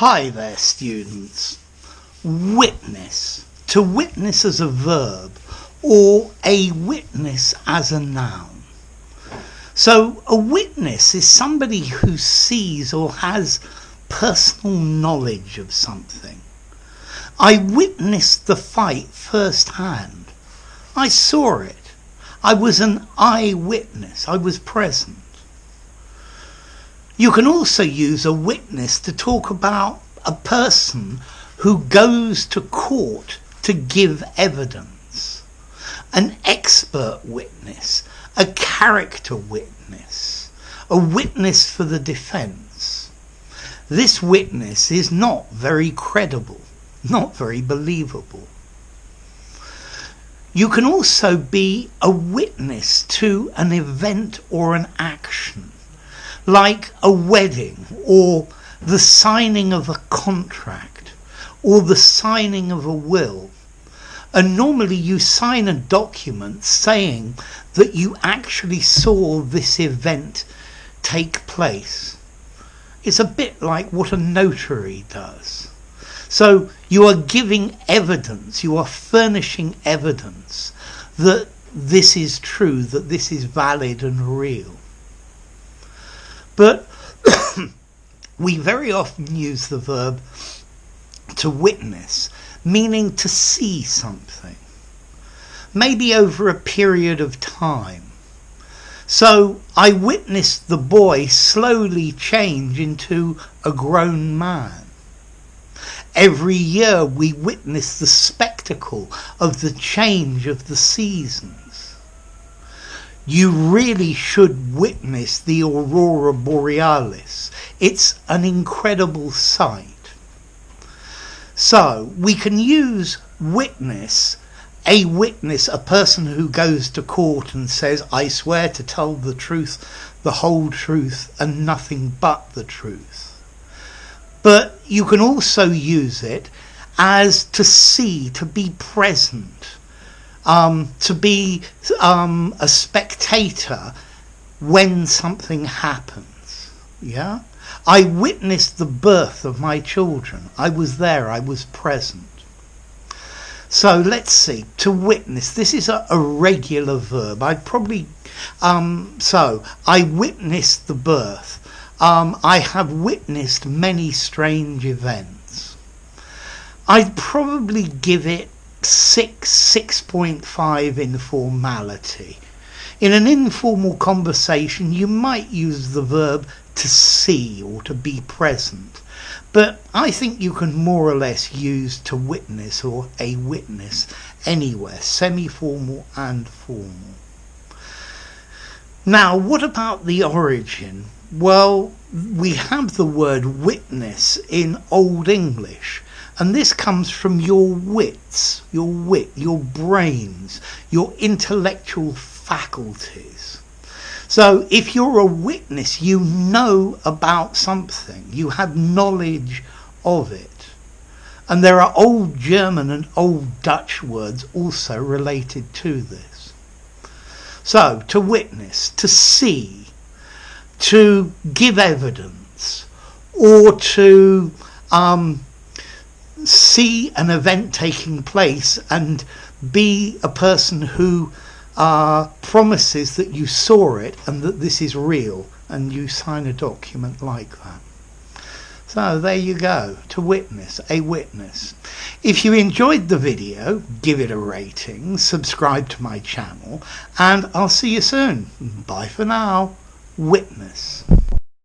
Hi there, students. Witness. To witness as a verb or a witness as a noun. So a witness is somebody who sees or has personal knowledge of something. I witnessed the fight firsthand. I saw it. I was an eyewitness. I was present. You can also use a witness to talk about a person who goes to court to give evidence. An expert witness, a character witness, a witness for the defense. This witness is not very credible, not very believable. You can also be a witness to an event or an action, like a wedding or the signing of a contract or the signing of a will. And normally you sign a document saying that you actually saw this event take place. It's a bit like what a notary does. So you are giving evidence, you are furnishing evidence that this is true, that this is valid and real. But we very often use the verb to witness, meaning to see something, maybe over a period of time. So I witnessed the boy slowly change into a grown man. Every year we witness the spectacle of the change of the seasons. You really should witness the Aurora Borealis. It's an incredible sight. So we can use witness, a person who goes to court and says, I swear to tell the truth, the whole truth, and nothing but the truth. But you can also use it as to see, to be present, to be a spectator when something happens. Yeah? I witnessed the birth of my children. I was there. I was present. So let's see. To witness. This is a regular verb. I'd probably... So I witnessed the birth. I have witnessed many strange events. I'd probably give it 6.5 in formality. In an informal conversation, you might use the verb to see or to be present. But I think you can more or less use to witness or a witness anywhere, semi-formal and formal. Now, what about the origin? Well, we have the word witness in Old English, and this comes from your wits, your wit, your brains, your intellectual faculties. So if you're a witness, you know about something, you have knowledge of it. And there are Old German and Old Dutch words also related to this. So to witness, to see, to give evidence, or to see an event taking place and be a person who promises that you saw it and that this is real, and you sign a document like that. So there you go, to witness, a witness. If you enjoyed the video, give it a rating, subscribe to my channel, and I'll see you soon. Bye for now. Witness.